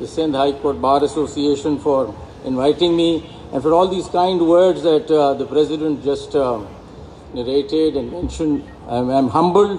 the Sindh High Court Bar Association for inviting me and for all these kind words that the President just narrated and mentioned. I'm humbled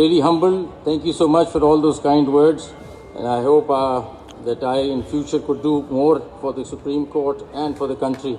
really humbled. Thank you so much for all those kind words and I hope that I in future could do more for the Supreme Court and for the country.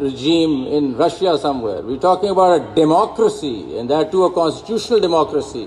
regime in Russia somewhere. We're talking about a democracy and that too a constitutional democracy.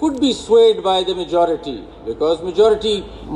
could be swayed by the majority because majority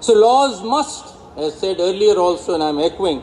So laws must, as said earlier also, and I'm echoing,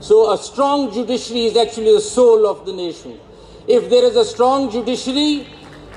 So a strong judiciary is actually the soul of the nation. If there is a strong judiciary,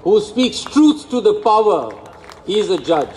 Who speaks truth to the power, he is a judge.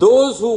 Those who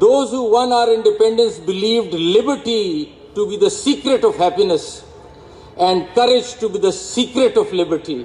Those who won our independence believed liberty to be the secret of happiness. and courage to be the secret of liberty.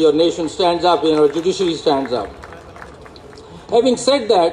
your nation stands up, you know, judiciary stands up. Having said that,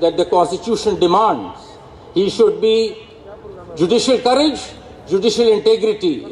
that the constitution demands. He should be judicial courage, judicial integrity.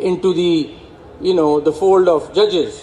into the, you know, the fold of judges.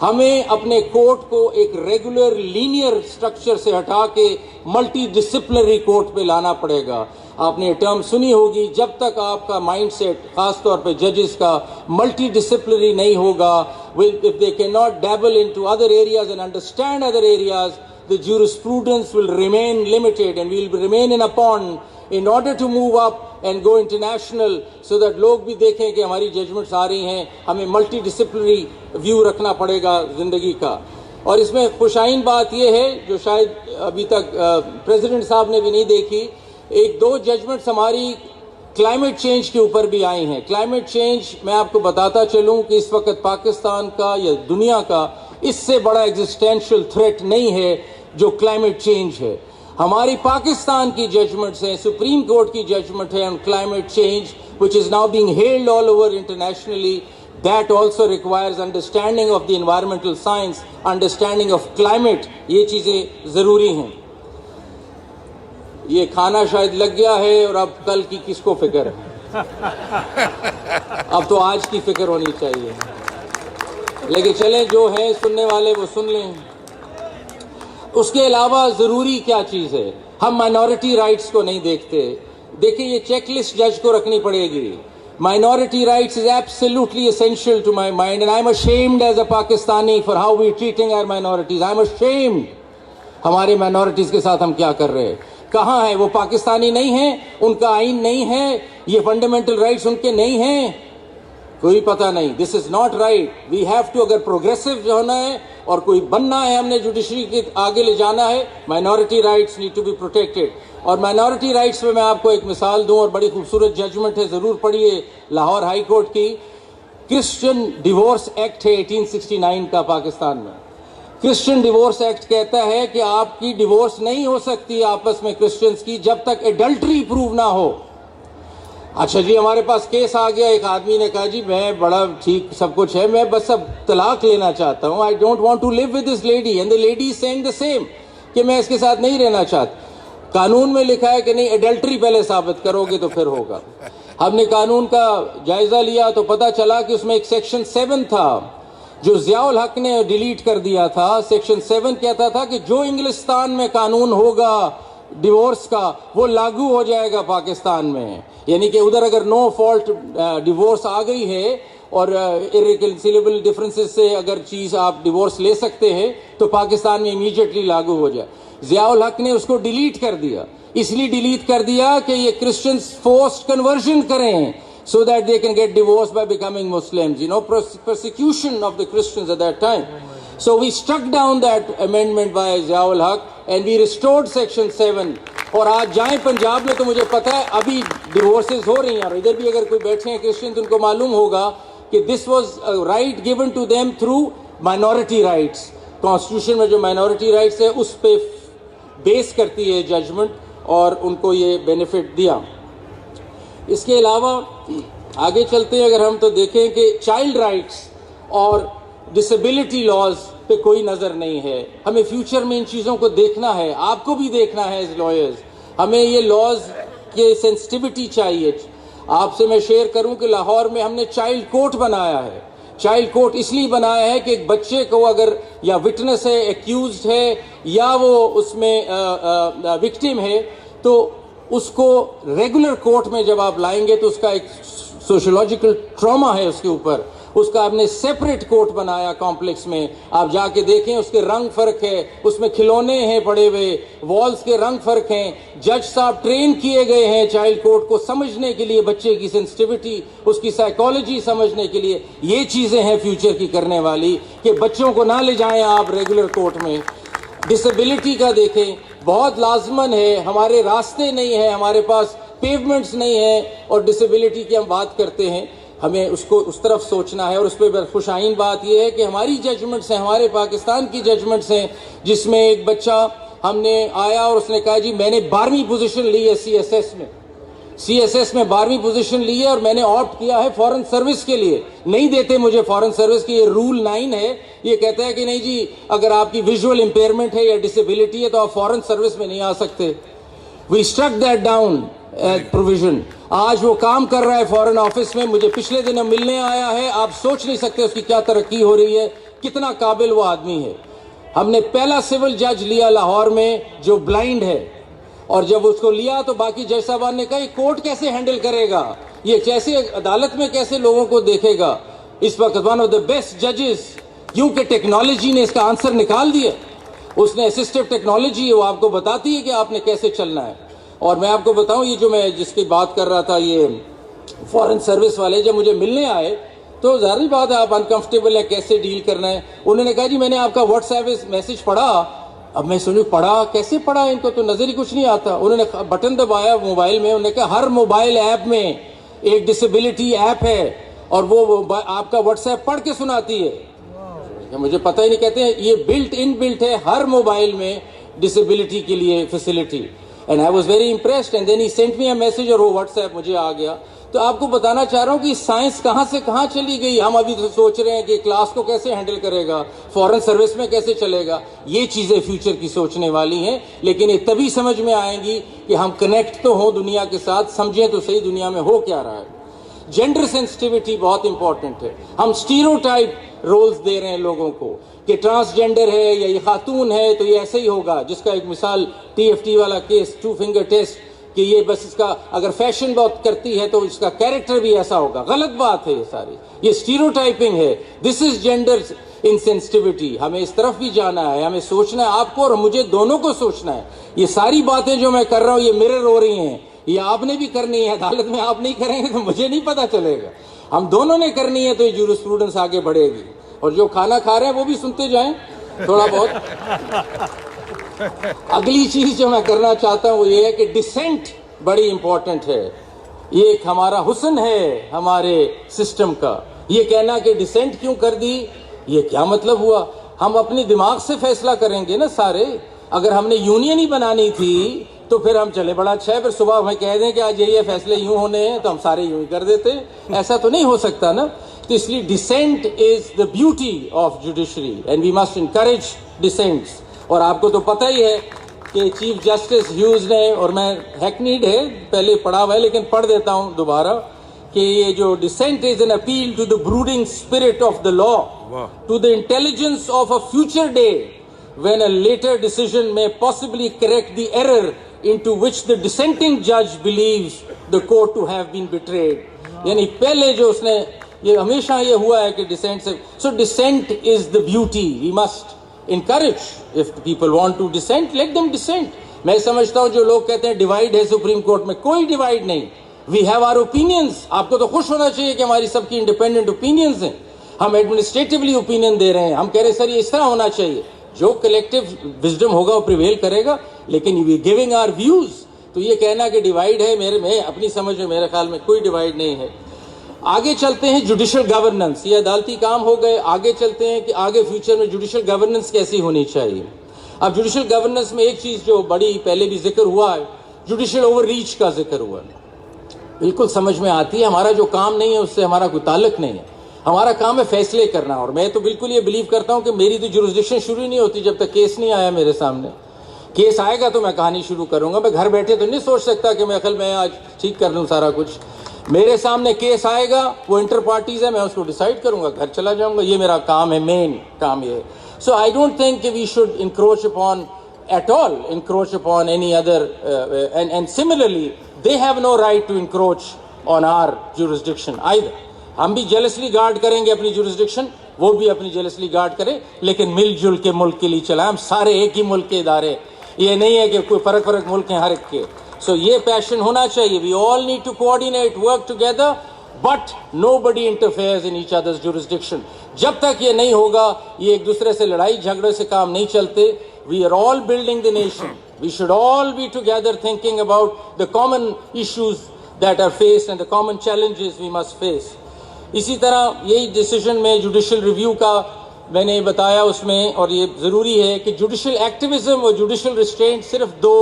ہمیں اپنے court کو ایک regular linear structure سے ہٹا کے multi disciplinary court پہ لانا پڑے گا. آپ نے ٹرم سنی ہوگی, جب تک آپ کا مائنڈ سیٹ خاص طور پہ ججز کا ملٹی ڈسپلنری نہیں ہوگا, if they cannot dabble into other areas and understand other areas, the jurisprudence will remain limited and will remain in a pond in order to move up and go international, so that لوگ بھی دیکھیں کہ ہماری judgements آ رہی ہیں. ہمیں multi disciplinary view رکھنا پڑے گا زندگی کا. اور اس میں خوشائن بات یہ ہے جو شاید ابھی تک پریزیڈنٹ صاحب نے بھی نہیں دیکھی, ایک دو ججمنٹس ہماری کلائمیٹ چینج کے اوپر بھی آئی ہیں. کلائمیٹ چینج میں آپ کو بتاتا چلوں کہ اس وقت پاکستان کا یا دنیا کا اس سے بڑا ایگزسٹینشیل تھریٹ نہیں ہے جو کلائمیٹ چینج ہے. ہماری پاکستان کی ججمنٹس ہیں, سپریم کورٹ کی ججمنٹ ہے on climate change which is now being hailed all over internationally. That also requires understanding of the environmental science, understanding of climate. یہ چیزیں ضروری ہیں. یہ کھانا شاید لگ گیا ہے اور اب کل کی کس کو فکر ہے, اب تو آج کی فکر ہونی چاہیے. لیکن چلیں جو ہیں سننے والے وہ سن لیں. اس کے علاوہ ضروری کیا چیز ہے, ہم مائنورٹی رائٹس کو نہیں دیکھتے. دیکھیں یہ چیک لسٹ جج کو رکھنی پڑے گی. Minority rights is absolutely essential to my mind, and I'm ashamed as a Pakistani for how we're treating our minorities. I'm ashamed. ہمارے minorities کے ساتھ ہم کیا کر رہے ہیں. کہاں ہیں وہ؟ پاکستانی نہیں ہیں, ان کا آئین نہیں ہے, یہ فنڈامنٹل رائٹس ان کے نہیں ہیں, کوئی پتہ نہیں. This is not right. We have to, اگر پروگریسو جو ہونا ہے اور کوئی بننا ہے, ہم نے جوڈیشری کے آگے لے جانا ہے, minority rights need to be protected. اور مائنورٹی رائٹس میں آپ کو ایک مثال دوں, اور بڑی خوبصورت ججمنٹ ہے, ضرور پڑھیے, لاہور ہائی کورٹ کی. کرسچن ڈیورس ایکٹ ہے 1869 کا پاکستان میں. کرسچن ڈیورس ایکٹ کہتا ہے کہ آپ کی ڈیورس نہیں ہو سکتی آپس میں کرسچنز کی جب تک ایڈلٹری پروو نہ ہو. اچھا جی, ہمارے پاس کیس آ گیا, ایک آدمی نے کہا جی میں بڑا ٹھیک سب کچھ ہے, میں بس اب طلاق لینا چاہتا ہوں, I don't want to live with this lady, and the lady is saying the same کہ میں اس کے ساتھ نہیں رہنا چاہتا. قانون میں لکھا ہے کہ نہیں, ایڈلٹری پہلے ثابت کرو گے تو پھر ہوگا. ہم نے قانون کا جائزہ لیا تو پتا چلا کہ اس میں ایک سیکشن 7 تھا جو ضیاء الحق نے ڈیلیٹ کر دیا تھا. سیکشن 7 کہتا تھا کہ جو انگلستان میں قانون ہوگا ڈیورس کا وہ لاگو ہو جائے گا پاکستان میں. یعنی کہ ادھر اگر نو فالٹ ڈیورس آ گئی ہے اور irreconcilable ڈفرینسز سے اگر چیز آپ ڈیورس لے سکتے ہیں تو پاکستان میں امیجیٹلی لاگو ہو جائے. ضیاء الحق نے اس کو ڈیلیٹ کر دیا. اس لیے ڈیلیٹ کر دیا کہ یہ کرسچنز فورسڈ کنورژن کریں so that they can get divorced by becoming Muslims. You know, persecution of the Christians at that time. So we struck down that amendment by Zia ul Haq and we restored section 7. اور آج جائیں پنجاب میں تو مجھے پتا ہے ابھی ڈیورسز ہو رہی ہیں, اور ادھر بھی اگر کوئی بیٹھے ہیں کرسچن تو ان کو معلوم ہوگا کہ this was a right given to them through minority rights. Constitution میں جو مائنورٹی رائٹس ہے اس پہ بیس کرتی ہے ججمنٹ, اور ان کو یہ بینیفٹ دیا. اس کے علاوہ آگے چلتے ہیں اگر ہم تو دیکھیں کہ چائلڈ رائٹس اور ڈسیبلٹی لاز پہ کوئی نظر نہیں ہے. ہمیں فیوچر میں ان چیزوں کو دیکھنا ہے, آپ کو بھی دیکھنا ہے ایز لائرز. ہمیں یہ لاز کے سینسٹیوٹی چاہیے. آپ سے میں شیئر کروں کہ لاہور میں ہم نے چائلڈ کورٹ بنایا ہے. چائلڈ کورٹ اس لیے بنایا ہے کہ ایک بچے کو اگر یا وٹنس ہے, ایکیوزڈ ہے, یا وہ اس میں وکٹم ہے, تو اس کو ریگولر کورٹ میں جب آپ لائیں گے تو اس کا ایک سوشولوجیکل ٹراما ہے اس کے اوپر, اس کا آپ نے سیپریٹ کورٹ بنایا کمپلیکس میں. آپ جا کے دیکھیں اس کے رنگ فرق ہے, اس میں کھلونے ہیں پڑے ہوئے, والز کے رنگ فرق ہیں. جج صاحب ٹرین کیے گئے ہیں چائلڈ کورٹ کو سمجھنے کے لیے, بچے کی سینسٹیوٹی, اس کی سائیکالوجی سمجھنے کے لیے. یہ چیزیں ہیں فیوچر کی کرنے والی کہ بچوں کو نہ لے جائیں آپ ریگولر کورٹ میں. ڈسیبلٹی کا دیکھیں, بہت لازمن ہے, ہمارے راستے نہیں ہیں, ہمارے پاس پیومنٹس نہیں ہیں, اور ڈسیبلٹی کی ہم بات کرتے ہیں, ہمیں اس کو اس طرف سوچنا ہے. اور اس پہ خوشائن بات یہ ہے کہ ہماری ججمنٹس ہیں, ہمارے پاکستان کی ججمنٹس ہیں, جس میں ایک بچہ ہم نے آیا اور اس نے کہا جی میں نے 12ویں پوزیشن لی ہے سی ایس ایس میں 12ویں پوزیشن لی ہے, اور میں نے آپٹ کیا ہے فورن سروس کے لیے. نہیں دیتے مجھے فورن سروس کی, یہ رول 9 ہے, یہ کہتا ہے کہ نہیں جی اگر آپ کی ویژول امپیئرمنٹ ہے یا ڈسیبلٹی ہے تو آپ فورن سروس میں نہیں آ سکتے. وی اسٹرک دیٹ ڈاؤن پروویژن. آج وہ کام کر رہا ہے فورن آفس میں, مجھے پچھلے دنوں ملنے آیا ہے, آپ سوچ نہیں سکتے اس کی کیا ترقی ہو رہی ہے. کتنا قابل وہ آدمی ہے. ہم نے پہلا سول جج لیا لاہور میں جو بلائنڈ ہے, اور جب اس کو لیا تو باقی جج صاحبان نے کہا یہ کورٹ کیسے ہینڈل کرے گا, یہ کیسے عدالت میں کیسے لوگوں کو دیکھے گا. اس وقت ون آف دا بیسٹ ججز, کیونکہ ٹیکنالوجی نے اس کا آنسر نکال دیا. اس نے اسسٹو ٹیکنالوجی وہ آپ کو بتاتی ہے کہ آپ نے کیسے چلنا ہے. اور میں آپ کو بتاؤں, یہ جو میں جس کی بات کر رہا تھا, یہ فورن سروس والے جب مجھے ملنے آئے تو ظاہری بات ہے آپ انکمفرٹیبل ہیں, کیسے ڈیل کرنا ہے. انہوں نے کہا جی میں نے آپ کا واٹس ایپ میسج پڑھا. اب میں سنوں پڑھا, کیسے پڑھا, ان کو تو نظر ہی کچھ نہیں آتا. انہوں نے بٹن دبایا موبائل میں, انہوں نے کہا ہر موبائل ایپ میں ایک ڈسیبلٹی ایپ ہے اور وہ آپ کا واٹس ایپ پڑھ کے سناتی ہے. مجھے پتہ ہی نہیں, کہتے ہیں یہ بلٹ ہے ہر موبائل میں ڈسیبلٹی کے لیے facility. And I was very impressed and then he sent me a message, اور وہ واٹس ایپ مجھے آ گیا. تو آپ کو بتانا چاہ رہا ہوں کہ سائنس کہاں سے کہاں چلی گئی. ہم ابھی تو سوچ رہے ہیں کہ کلاس کو کیسے ہینڈل کرے گا, فورن سروس میں کیسے چلے گا. یہ چیزیں فیوچر کی سوچنے والی ہیں, لیکن یہ تبھی سمجھ میں آئیں گی کہ ہم کنیکٹ تو ہوں دنیا کے ساتھ, سمجھیں تو صحیح دنیا میں ہو کیا رہا ہے. جینڈر سینسٹیوٹی بہت امپورٹنٹ ہے. ہم اسٹیریوٹائپ رولز دے رہے ہیں لوگوں کو کہ ٹرانسجینڈر ہے یا یہ خاتون ہے تو یہ ایسے ہی ہوگا, جس کا ایک مثال ٹی ایف ٹی والا کیس, 2 فنگر ٹیسٹ, کہ یہ بس اس کا اگر فیشن بہت کرتی ہے تو اس کا کیریکٹر بھی ایسا ہوگا. غلط بات ہے یہ ساری, یہ اسٹیریوٹائپنگ ہے. دس از جینڈر انسینسٹیوٹی. ہمیں اس طرف بھی جانا ہے, ہمیں سوچنا ہے, آپ کو اور مجھے دونوں کو سوچنا ہے. یہ ساری باتیں جو میں کر رہا ہوں یہ مرر ہو رہی ہیں, یہ آپ نے بھی کرنی ہے. عدالت میں آپ نہیں کریں گے تو مجھے نہیں پتا چلے گا. ہم دونوں نے کرنی ہے تو یہ جورسپروڈنس آگے بڑھے گی. اور جو کھانا کھا رہے ہیں وہ بھی سنتے جائیں تھوڑا بہت. اگلی چیز جو میں کرنا چاہتا ہوں وہ یہ ہے کہ ڈسینٹ بڑی امپورٹنٹ ہے. یہ ایک ہمارا حسن ہے ہمارے سسٹم کا. یہ کہنا کہ ڈسینٹ کیوں کر دی, یہ کیا مطلب ہوا. ہم اپنی دماغ سے فیصلہ کریں گے نا سارے. اگر ہم نے یونین ہی بنانی تھی تو پھر ہم چلے بڑا اچھا ہے, پھر صبح ہمیں کہہ دیں کہ آج یہ فیصلے یوں ہونے ہیں تو ہم سارے یوں ہی کر دیتے. ایسا تو نہیں ہو سکتا نا. تو اس لیے dissent is the beauty of judiciary and we must encourage dissents. اور آپ کو تو پتہ ہی ہے کہ چیف جسٹس ہیوز نے, اور میں ہیکنیڈ ہے پہلے پڑھا ہوا ہے لیکن پڑھ دیتا ہوں دوبارہ, کہ یہ جو dissent is an appeal to the brooding spirit of the law, to the intelligence of a future day when a later decision may possibly correct the error into which the dissenting judge believes the court to have been betrayed. یعنی پہلے جو اس نے, یہ ہمیشہ یہ ہوا ہے کہ ڈسینٹ سے, so dissent is the beauty. We must encourage, if people want to dissent, let them dissent. میں سمجھتا ہوں جو لوگ کہتے ہیں ڈیوائڈ ہے سپریم کورٹ میں, کوئی ڈیوائڈ نہیں. We have our opinions. آپ کو تو خوش ہونا چاہیے کہ ہماری سب کی انڈیپینڈنٹ اوپینینز ہیں. ہم ایڈمنسٹریٹولی اوپینین دے رہے ہیں, ہم کہہ رہے ہیں سر یہ اس طرح ہونا چاہیے. جو کلیکٹو وزڈم ہوگا وہ پریویل کرے گا, لیکن وی گیونگ آر ویوز. تو یہ کہنا کہ ڈیوائڈ ہے, میں اپنی سمجھ میں میرے خیال میں کوئی ڈیوائڈ نہیں ہے. آگے چلتے ہیں جوڈیشل گورننس. یہ عدالتی کام ہو گئے, آگے چلتے ہیں کہ آگے فیوچر میں جوڈیشل گورننس کیسی ہونی چاہیے. اب جوڈیشل گورننس میں ایک چیز جو بڑی پہلے بھی ذکر ہوا ہے, جوڈیشل اوور ریچ کا ذکر ہوا ہے. بالکل سمجھ میں آتی ہے, ہمارا جو کام نہیں ہے اس سے ہمارا کوئی تعلق نہیں ہے. ہمارا کام ہے فیصلے کرنا. اور میں تو بالکل یہ بلیو کرتا ہوں کہ میری تو جورسڈکشن شروع ہی نہیں ہوتی جب تک کیس نہیں آیا میرے سامنے. کیس آئے گا تو میں کہانی شروع کروں گا. میں گھر بیٹھے تو نہیں سوچ سکتا کہ میں آج ٹھیک کر لوں سارا کچھ. میرے سامنے کیس آئے گا, وہ انٹر پارٹیز ہے, میں اس کو ڈیسائیڈ کروں گا, گھر چلا جاؤں گا. یہ میرا کام ہے, مین کام یہ ہے. سو آئی ڈونٹ تھنک کہ we should encroach upon at all, encroach upon any other and similarly they have no right to encroach on our jurisdiction either. ہم بھی جیلسلی گارڈ کریں گے اپنی جورسڈکشن, وہ بھی اپنی جیلسلی گارڈ کریں, لیکن مل جل کے ملک کے لیے چلائیں. ہم سارے ایک ہی ملک کے ادارے, یہ نہیں ہے کہ کوئی فرق ملک ہیں ہر ایک کے. سو یہ پیشن ہونا چاہیے. We all need to coordinate, work together, but nobody interferes in each other's jurisdiction. جب تک یہ نہیں ہوگا, یہ ایک دوسرے سے لڑائی جھگڑے سے کام نہیں چلتے. We are all building the nation. We should all be together thinking about the common issues that are faced and the common challenges we must face. اسی طرح یہی ڈیسیجن میں جوڈیشل ریویو کا میں نے بتایا اس میں, اور یہ ضروری ہے کہ جوڈیشل ایکٹیویزم اور جوڈیشل ریسٹرینٹ صرف دو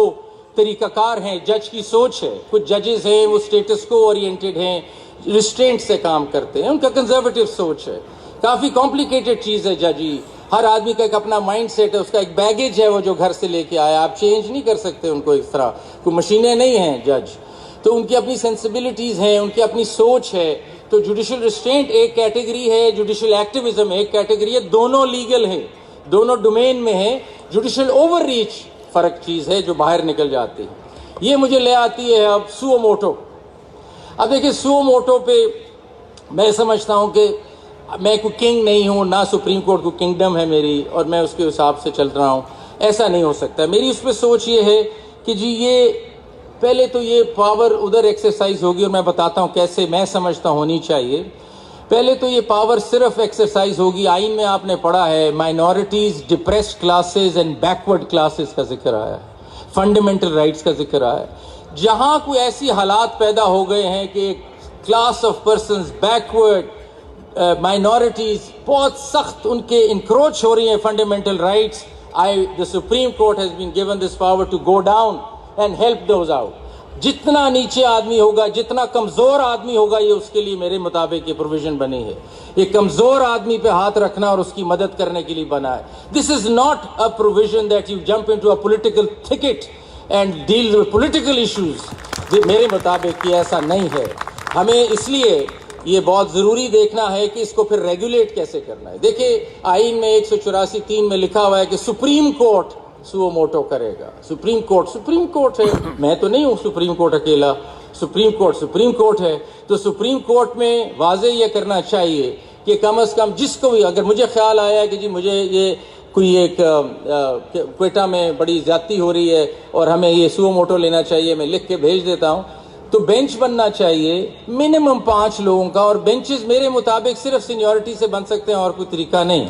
طریقہ کار ہیں. جج کی سوچ ہے, کچھ ججز ہیں وہ اسٹیٹس کو اورینٹڈ ہیں, ریسٹرینٹ سے کام کرتے ہیں, ان کا کنزرویٹو سوچ ہے. کافی کمپلیکیٹڈ چیز ہے ججی. ہر آدمی کا ایک اپنا مائنڈ سیٹ ہے, اس کا ایک بیگیج ہے وہ جو گھر سے لے کے آیا. آپ چینج نہیں کر سکتے ان کو اس طرح, کوئی مشینیں نہیں ہیں جج. تو ان کی اپنی سینسبلٹیز ہیں, ان کی اپنی سوچ ہے. تو جوڈیشل ریسٹرینٹ ایک کیٹیگری ہے, جوڈیشل ایکٹیویزم ایک کیٹیگری ہے, دونوں لیگل ہیں, دونوں ڈومین میں ہیں. جوڈیشل اوور ریچ فرق چیز ہے جو باہر نکل جاتی ہے. یہ مجھے لے آتی ہے اب سو موٹو. اب دیکھیں سو موٹو پہ میں سمجھتا ہوں کہ میں کوئی کنگ نہیں ہوں, نہ سپریم کورٹ کو کنگڈم ہے میری اور میں اس کے حساب سے چل رہا ہوں, ایسا نہیں ہو سکتا. میری اس پہ سوچ یہ ہے کہ جی یہ پہلے تو یہ پاور ادھر ایکسرسائز ہوگی, اور میں بتاتا ہوں کیسے میں سمجھتا ہونی چاہیے. پہلے تو یہ پاور صرف ایکسرسائز ہوگی, آئین میں آپ نے پڑھا ہے minorities, depressed classes and backward classes کا ذکر آیا ہے, فنڈامنٹل رائٹس کا ذکر آیا ہے. جہاں کوئی ایسی حالات پیدا ہو گئے ہیں کہ ایک class of persons backward minorities بہت سخت ان کے انکروچ ہو رہی ہیں fundamental rights, the Supreme Court has been given this power to go down and help those out. جتنا نیچے آدمی ہوگا, جتنا کمزور آدمی ہوگا, یہ اس کے لیے میرے مطابق یہ پروویژن بنی ہے. یہ کمزور آدمی پہ ہاتھ رکھنا اور اس کی مدد کرنے کے لیے بنا ہے. This is not a provision that you jump into a political thicket and deal with political issues. میرے مطابق یہ ایسا نہیں ہے. ہمیں اس لیے یہ بہت ضروری دیکھنا ہے کہ اس کو پھر ریگولیٹ کیسے کرنا ہے. دیکھیں آئین میں 184(3) میں لکھا ہوا ہے کہ سپریم کورٹ سو موٹو کرے گا. سپریم کورٹ ہے, میں تو نہیں ہوں سپریم کورٹ اکیلا, سپریم کورٹ ہے. تو سپریم کورٹ میں واضح یہ کرنا چاہیے کہ کم از کم جس کو بھی, اگر مجھے خیال آیا کہ جی مجھے یہ کوئی ایک کوئٹہ میں بڑی زیادتی ہو رہی ہے اور ہمیں یہ سو موٹو لینا چاہیے, میں لکھ کے بھیج دیتا ہوں. تو بینچ بننا چاہیے منیمم 5 لوگوں کا, اور بینچز میرے مطابق صرف سینیورٹی سے بن سکتے ہیں اور کوئی طریقہ نہیں.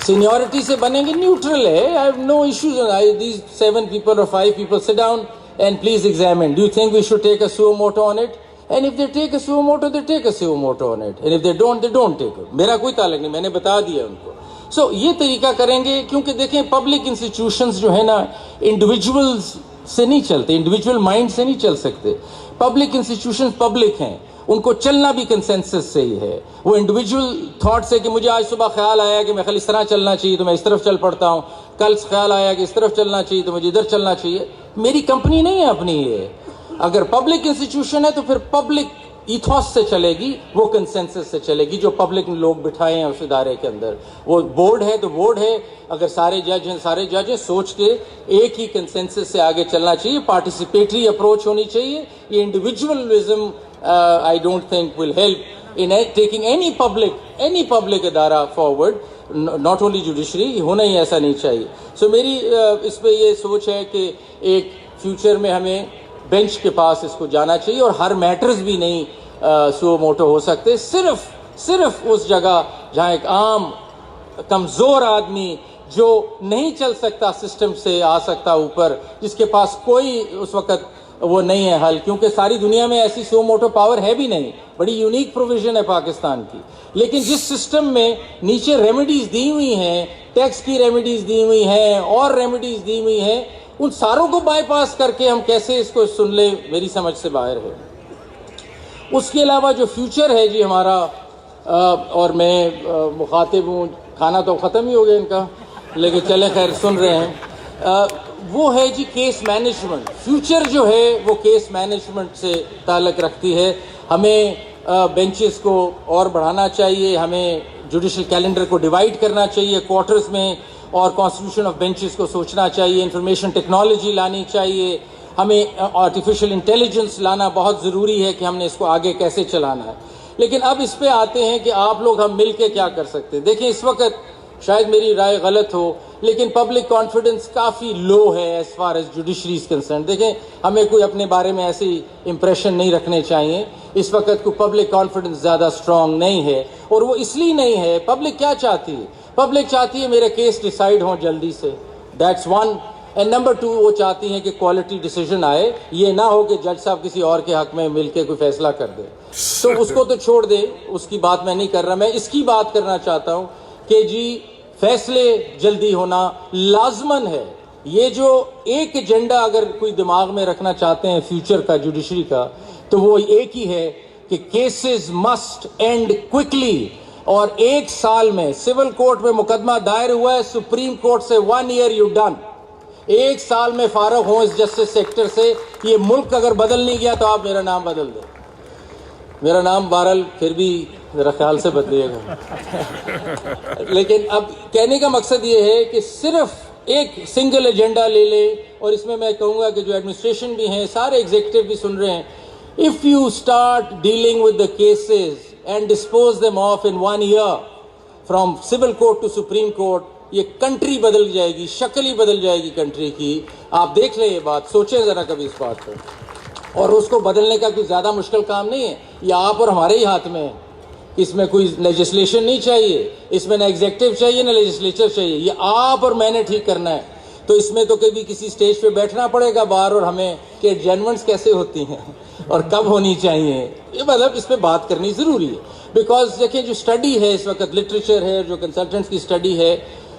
سینیورٹی سے بنیں گے, نیوٹرل ہے, I have no issues. These 7 people or 5 people sit down and please examine. Do you think we should take a suo moto on it? And if they take a suo moto, they take a suo moto on it. And if they don't, they don't take it. میرا کوئی تعلق نہیں, میں نے بتا دیا ان کو. سو یہ طریقہ کریں گے, کیونکہ دیکھیں پبلک انسٹیٹیوشنز جو ہے نا انڈیویجولز سے نہیں چلتے, انڈیویجول مائنڈ سے نہیں چل سکتے. پبلک انسٹیٹیوشنز پبلک ہیں, ان کو چلنا بھی کنسنسس سے ہی ہے. وہ انڈیویجول تھاٹ سے کہ مجھے آج صبح خیال آیا کہ میں خالی اس طرح چلنا چاہیے تو میں اس طرف چل پڑتا ہوں, کل خیال آیا کہ اس طرف چلنا چاہیے تو مجھے ادھر چلنا چاہیے. میری کمپنی نہیں ہے اپنی یہ. اگر پبلک انسٹیٹیوشن ہے تو پھر پبلک ایتھوس سے چلے گی, وہ کنسنسس سے چلے گی جو پبلک لوگ بٹھائے ہیں اس ادارے کے اندر. وہ بورڈ ہے تو بورڈ ہے, اگر سارے جج ہیں سوچ کے ایک ہی کنسنسس سے آگے چلنا چاہیے. پارٹیسپیٹری اپروچ ہونی چاہیے. یہ individualism I don't think will help in taking any public ادارہ forward, not only judiciary, ہونا ہی ایسا نہیں چاہیے. سو میری اس پہ یہ سوچ ہے کہ ایک فیوچر میں ہمیں بینچ کے پاس اس کو جانا چاہیے, اور ہر میٹرز بھی نہیں سو موٹو ہو سکتے. صرف اس جگہ جہاں ایک عام کمزور آدمی جو نہیں چل سکتا سسٹم سے آ سکتا اوپر, جس کے پاس کوئی اس وقت وہ نہیں ہے حل, کیونکہ ساری دنیا میں ایسی سو موٹو پاور ہے بھی نہیں. بڑی یونیک پروویژن ہے پاکستان کی. لیکن جس سسٹم میں نیچے ریمیڈیز دی ہوئی ہیں, ٹیکس کی ریمیڈیز دی ہوئی ہیں اور ریمیڈیز دی ہوئی ہیں, ان ساروں کو بائی پاس کر کے ہم کیسے اس کو سن لیں, میری سمجھ سے باہر ہے. اس کے علاوہ جو فیوچر ہے جی ہمارا, اور میں مخاطب ہوں, کھانا تو ختم ہی ہو گیا ان کا, لیکن چلیں خیر سن رہے ہیں, وہ ہے جی کیس مینجمنٹ. فیوچر جو ہے وہ کیس مینجمنٹ سے تعلق رکھتی ہے. ہمیں بینچز کو اور بڑھانا چاہیے, ہمیں جوڈیشل کیلنڈر کو ڈیوائڈ کرنا چاہیے کوارٹرز میں, اور کانسٹیٹیوشن آف بینچز کو سوچنا چاہیے. انفارمیشن ٹیکنالوجی لانی چاہیے, ہمیں آرٹیفیشیل انٹیلیجنس لانا بہت ضروری ہے کہ ہم نے اس کو آگے کیسے چلانا ہے. لیکن اب اس پہ آتے ہیں کہ آپ لوگ ہم مل کے کیا کر سکتے ہیں. دیکھیں اس وقت شاید میری رائے غلط ہو, لیکن پبلک کانفیڈنس کافی لو ہے as far as judiciary is concerned. دیکھیں ہمیں کوئی اپنے بارے میں ایسی امپریشن نہیں رکھنے چاہیے. اس وقت کوئی پبلک کانفیڈنس زیادہ اسٹرانگ نہیں ہے, اور وہ اس لیے نہیں ہے. پبلک کیا چاہتی ہے؟ پبلک چاہتی ہے میرے کیس ڈیسائیڈ ہوں جلدی سے, دیٹس ون. اینڈ نمبر 2, وہ چاہتی ہیں کہ کوالٹی ڈیسیژن آئے, یہ نہ ہو کہ جج صاحب کسی اور کے حق میں مل کے کوئی فیصلہ کر دے. تو اس کو تو چھوڑ دے, اس کی بات میں نہیں کر رہا. میں اس کی بات کرنا چاہتا ہوں کہ جی فیصلے جلدی ہونا لازمن ہے. یہ جو ایک ایجنڈا اگر کوئی دماغ میں رکھنا چاہتے ہیں فیوچر کا جوڈیشری کا, تو وہ ایک ہی ہے کہ کیسز مسٹ اینڈ کوئکلی. اور 1 سال میں سول کورٹ میں مقدمہ دائر ہوا ہے, سپریم کورٹ سے 1 year یو ڈن. 1 سال میں فارغ ہوں اس جسٹس سیکٹر سے. یہ ملک اگر بدل نہیں گیا تو آپ میرا نام بدل دیں. میرا نام بہرحال پھر بھی ذرا خیال سے بدلیے گا. لیکن اب کہنے کا مقصد یہ ہے کہ صرف ایک سنگل ایجنڈا لے لے, اور اس میں کہوں گا کہ جو ایڈمنسٹریشن بھی ہیں, سارے ایگزیکٹو بھی سن رہے ہیں, if you start dealing with the cases and dispose them off in 1 year from civil court to Supreme Court, یہ کنٹری بدل جائے گی, شکل ہی بدل جائے گی کنٹری کی. آپ دیکھ لیں یہ بات, سوچیں ذرا کبھی اس بات پر. اور اس کو بدلنے کا کوئی زیادہ مشکل کام نہیں ہے, یہ آپ اور ہمارے ہی ہاتھ میں ہے. اس میں کوئی لیجسلیشن نہیں چاہیے, اس میں نہ ایگزیکٹو چاہیے نہ لیجسلیچر چاہیے, یہ آپ اور میں نے ٹھیک کرنا ہے. تو اس میں تو کبھی کسی سٹیج پہ بیٹھنا پڑے گا باہر, اور ہمیں کہ ایڈجرنمنٹس کیسے ہوتی ہیں اور کب ہونی چاہیے, یہ مطلب اس پہ بات کرنی ضروری ہے. بیکاز دیکھیں جو اسٹڈی ہے اس وقت, لٹریچر ہے, جو کنسلٹنٹس کی اسٹڈی ہے,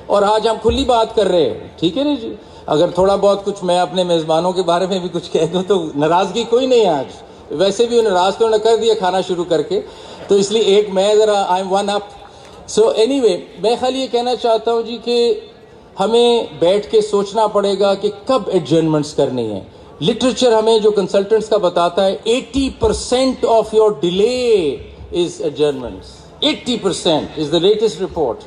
اور آج ہم کھلی بات کر رہے ہیں, ٹھیک ہے نا جی. اگر تھوڑا بہت کچھ میں اپنے میزبانوں کے بارے میں بھی کچھ کہہ دوں تو ناراضگی کوئی نہیں ہے آج, ویسے بھی ناراض تو نہ کر دیا کھانا شروع کر کے, تو اس لیے ایک میں ذرا I am one up. So any way, میں خالی یہ کہنا چاہتا ہوں جی کہ ہمیں بیٹھ کے سوچنا پڑے گا کہ کب ایڈجرنمنٹس کرنی ہے. لٹریچر ہمیں جو کنسلٹنٹس کا بتاتا ہے 80% of your delay is adjournments. 80% is the latest report,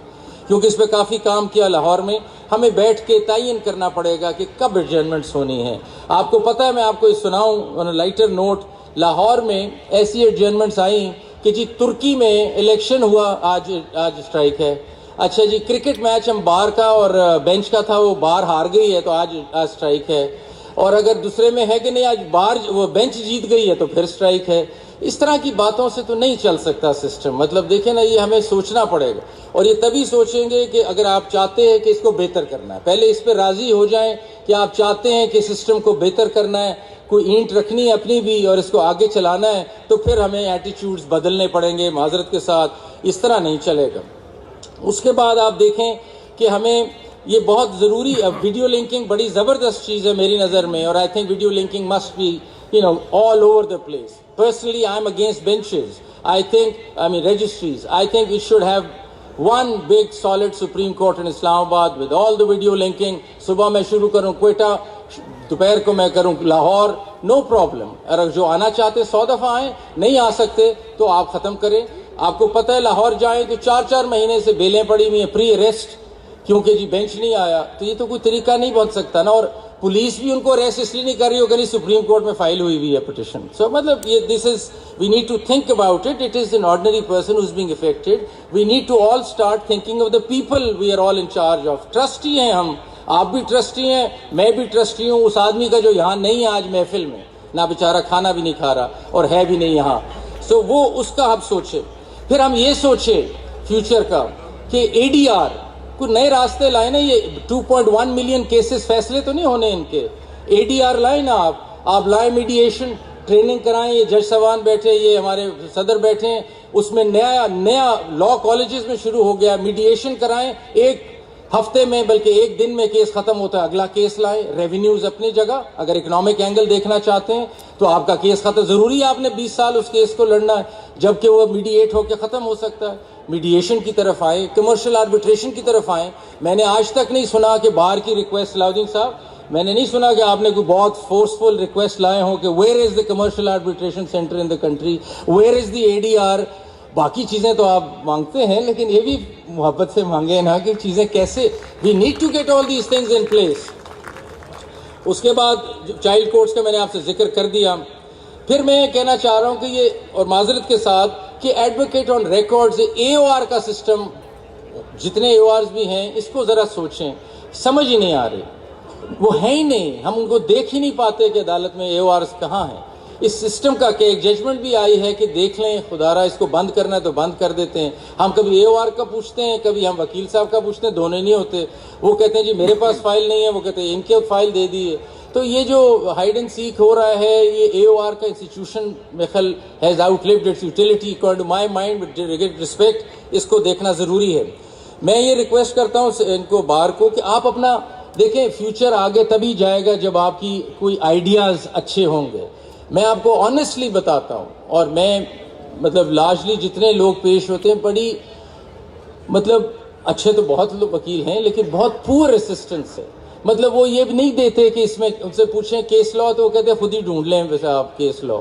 کیونکہ اس پہ کافی کام کیا لاہور میں. ہمیں بیٹھ کے تعین کرنا پڑے گا کہ کب ایڈجرنمنٹس ہونی ہے. آپ کو پتہ ہے, میں آپ کو یہ سناؤں آن اے لائٹر نوٹ, لاہور میں ایسی ایڈجرنمنٹس آئیں کہ جی ترکی میں الیکشن ہوا, آج اسٹرائک ہے. اچھا جی کرکٹ میچ ہم بار کا اور بینچ کا تھا, وہ بار ہار گئی ہے تو آج اسٹرائک ہے. اور اگر دوسرے میں ہے کہ نہیں آج بار وہ بینچ جیت گئی ہے تو پھر اسٹرائک ہے. اس طرح کی باتوں سے تو نہیں چل سکتا سسٹم. مطلب دیکھیں نا, یہ ہمیں سوچنا پڑے گا, اور یہ تبھی سوچیں گے کہ اگر آپ چاہتے ہیں کہ اس کو بہتر کرنا ہے, پہلے اس پہ راضی ہو جائیں کہ آپ چاہتے ہیں کہ سسٹم کو بہتر کرنا ہے, کوئی اینٹ رکھنی ہے اپنی بھی اور اس کو آگے چلانا ہے, تو پھر ہمیں ایٹیچیوڈز بدلنے پڑیں گے معذرت کے ساتھ. اس طرح نہیں چلے گا. اس کے بعد آپ دیکھیں کہ ہمیں یہ بہت ضروری, ویڈیو لنکنگ بڑی زبردست چیز ہے میری نظر میں, اور I think video linking must be all over the place. Personally, I am against benches. I mean registries. I think it should have one big solid Supreme Court in Islamabad with all the video linking. صبح میں شروع کروں کوئٹہ, دوپہر کو میں کروں Lahore, no problem. اگر جو آنا چاہتے 100 دفعہ آئیں, نہیں آ سکتے تو آپ ختم کریں. آپ کو پتہ ہے لاہور جائیں تو 4 مہینے سے بیلیں پڑی ہوئی ہیں پری اریسٹ, کیونکہ جی بینچ نہیں آیا. تو یہ تو کوئی طریقہ نہیں بن سکتا نا. اور پولیس بھی ان کو اریسٹ اس لیے نہیں کر رہی ہوگی سپریم کورٹ میں فائل ہوئی ہے پٹیشن. سو مطلب یہ this is we need to think about it. It is an ordinary person who is being affected. We need to all start thinking of the people we are all in charge of. Trustee ہیں ہم, آپ بھی trustee ہیں, میں بھی trustee ہوں. اس آدمی کا جو یہاں نہیں ہے آج محفل میں, نہ بیچارہ کھانا بھی نہیں کھا رہا اور ہے بھی نہیں یہاں, سو وہ اس کا ہم سوچے. پھر ہم یہ سوچے فیوچر کا کہ اے ڈی آر کوئی نئے راستے لائیں نا. یہ 2.1 ملین کیسز فیصلے تو نہیں ہونے ان کے, اے ڈی آر لائیں نا آپ لائیں, میڈیشن ٹریننگ کرائیں. یہ جج صاحبان بیٹھے, یہ ہمارے صدر بیٹھے ہیں, اس میں نیا لا کالجز میں شروع ہو گیا, میڈیشن کرائیں. 1 ہفتے میں بلکہ 1 دن میں کیس ختم ہوتا ہے, اگلا کیس لائیں. ریونیوز اپنی جگہ, اگر اکنامک اینگل دیکھنا چاہتے ہیں تو آپ کا کیس ختم, ضروری ہے آپ نے 20 سال اس کیس کو لڑنا ہے جبکہ وہ میڈییٹ ہو کے ختم ہو سکتا ہے. میڈیشن کی طرف آئیں, کمرشل آربیٹریشن کی طرف آئیں. میں نے آج تک نہیں سنا کہ باہر کی ریکویسٹ, صلاح صاحب میں نے نہیں سنا کہ آپ نے کوئی بہت فورسفل ریکویسٹ لائے ہوں کہ where is the commercial arbitration centre in the country, where is the A D R. باقی چیزیں تو آپ مانگتے ہیں لیکن یہ بھی محبت سے مانگے نا کہ چیزیں کیسے, we need to get all these things in place. اس کے بعد چائلڈ کورٹس کا میں نے آپ سے ذکر کر دیا. پھر میں یہ کہنا چاہ رہا ہوں کہ یہ, اور معذرت کے ساتھ, کہ ایڈوکیٹ آن ریکارڈز, اے او آر کا سسٹم, جتنے اے او آرز بھی ہیں اس کو ذرا سوچیں. سمجھ ہی نہیں آ رہی, وہ ہیں ہی نہیں, ہم ان کو دیکھ ہی نہیں پاتے کہ عدالت میں اے او آرز کہاں ہیں. اس سسٹم کا کہ ایک ججمنٹ بھی آئی ہے کہ دیکھ لیں خدا را اس کو بند کرنا ہے تو بند کر دیتے ہیں. ہم کبھی اے او آر کا پوچھتے ہیں, کبھی ہم وکیل صاحب کا پوچھتے ہیں, دونوں نہیں ہوتے. وہ کہتے ہیں جی میرے پاس فائل نہیں ہے, وہ کہتے ہیں ان کے فائل دے دیے. تو یہ جو ہائیڈ اینڈ سیک ہو رہا ہے, یہ اے او آر کا انسٹیٹیوشن میں خیال has out lived it's utility according to my mind with respect. اس کو دیکھنا ضروری ہے. میں یہ ریکویسٹ کرتا ہوں ان کو بار کو کہ آپ اپنا دیکھیں, فیوچر آگے تبھی جائے گا جب آپ کی کوئی آئیڈیاز اچھے ہوں گے. میں آپ کو آنیسٹلی بتاتا ہوں, اور میں مطلب لارجلی جتنے لوگ پیش ہوتے ہیں بڑی مطلب اچھے تو بہت لوگ وکیل ہیں لیکن بہت پور اسسٹنس ہے. مطلب وہ یہ بھی نہیں دیتے کہ اس میں ان سے پوچھیں کیس لا, تو وہ کہتے ہیں خود ہی ڈھونڈ لیں ویسے آپ کیس لا.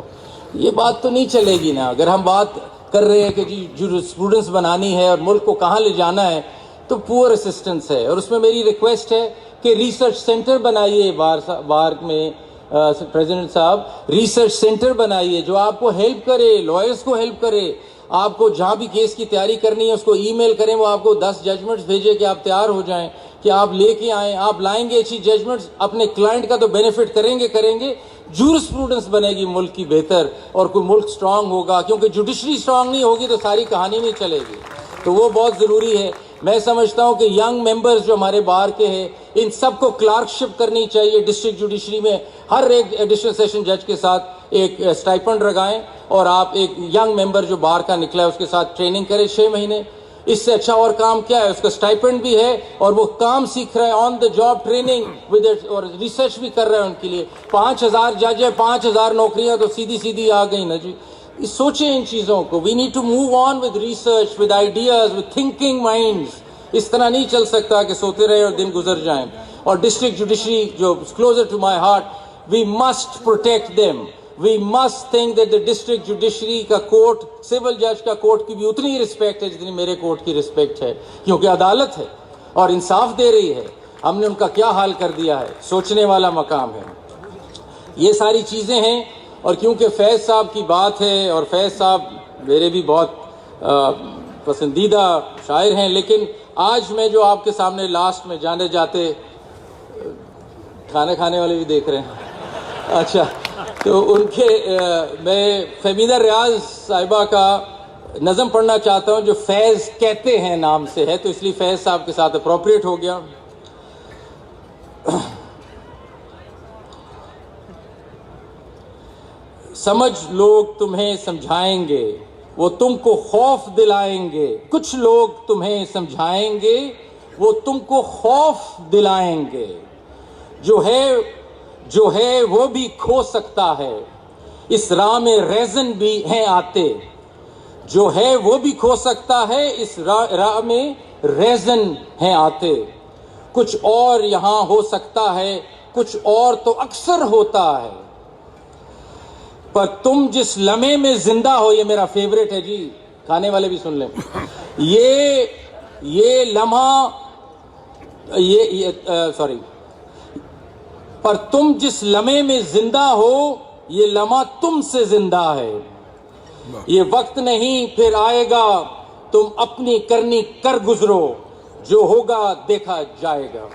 یہ بات تو نہیں چلے گی نا. اگر ہم بات کر رہے ہیں کہ جی جورسپروڈنس بنانی ہے اور ملک کو کہاں لے جانا ہے تو پور اسسٹنس ہے. اور اس میں میری ریکویسٹ ہے کہ ریسرچ سینٹر بنائیے بار میں پریزیڈنٹ صاحب, ریسرچ سینٹر بنائیے جو آپ کو ہیلپ کرے, لائرز کو ہیلپ کرے. آپ کو جہاں بھی کیس کی تیاری کرنی ہے اس کو ای میل کریں, وہ آپ کو 10 ججمنٹس بھیجے کہ آپ تیار ہو جائیں, کہ آپ لے کے آئیں. آپ لائیں گے اچھی ججمنٹس, اپنے کلائنٹ کا تو بینیفٹ کریں گے. جورسپروڈنس بنے گی ملک کی بہتر, اور کوئی ملک سٹرانگ ہوگا, کیونکہ جوڈیشری سٹرانگ نہیں ہوگی تو ساری کہانی نہیں چلے گی. تو وہ بہت ضروری ہے. میں سمجھتا ہوں کہ ینگ ممبرز جو ہمارے بار کے ہیں ان سب کو کلارکشپ کرنی چاہیے ڈسٹرکٹ جوڈیشری میں. ہر ایک ایڈیشنل سیشن جج کے ساتھ ایک اسٹائپنڈ لگائیں, اور آپ ایک ینگ ممبر جو بار کا نکلا ہے اس کے ساتھ ٹریننگ کریں 6 مہینے. اس سے اچھا اور کام کیا ہے؟ اس کا اسٹائپنڈ بھی ہے اور وہ کام سیکھ رہا ہے, آن دا جاب ٹریننگ اور ریسرچ بھی کر رہے ہیں ان کے لیے. 5000 جج ہے, 5000 نوکریاں تو سیدھی آ گئی نا جی. سوچیں ان چیزوں کو. We need to move on with research, with ideas, with thinking minds. اس طرح نہیں چل سکتا کہ سوتے رہے اور دن گزر جائیں. اور ڈسٹرکٹ جوڈیشری جو closer to my heart, we must protect them. We must think that the district judiciary کا کورٹ, سول جج کا کورٹ کی بھی اتنی ہی رسپیکٹ ہے جتنی میرے کورٹ کی رسپیکٹ ہے, کیونکہ عدالت ہے اور انصاف دے رہی ہے. ہم نے ان کا کیا حال کر دیا ہے, سوچنے والا مقام ہے. یہ ساری چیزیں ہیں. اور کیونکہ فیض صاحب کی بات ہے, اور فیض صاحب میرے بھی بہت پسندیدہ شاعر ہیں, لیکن آج میں جو آپ کے سامنے لاسٹ میں جانے جاتے, کھانا کھانے والے بھی دیکھ رہے ہیں, اچھا, تو ان کے میں فہمیدہ ریاض صاحبہ کا نظم پڑھنا چاہتا ہوں جو فیض کہتے ہیں نام سے ہے, تو اس لیے فیض صاحب کے ساتھ اپروپریٹ ہو گیا. سمجھ لوگ تمہیں سمجھائیں گے, وہ تم کو خوف دلائیں گے. کچھ لوگ تمہیں سمجھائیں گے, وہ تم کو خوف دلائیں گے. جو ہے وہ بھی کھو سکتا ہے, اس راہ میں ریزن بھی ہیں آتے. جو ہے وہ بھی کھو سکتا ہے, اس راہ میں ریزن ہیں آتے. کچھ اور یہاں ہو سکتا ہے, کچھ اور تو اکثر ہوتا ہے. پر تم جس لمحے میں زندہ ہو, یہ میرا فیوریٹ ہے جی, کھانے والے بھی سن لیں. یہ لمحہ سوری, پر تم جس لمحے میں زندہ ہو, یہ لمحہ تم سے زندہ ہے. یہ وقت نہیں پھر آئے گا, تم اپنی کرنی کر گزرو, جو ہوگا دیکھا جائے گا.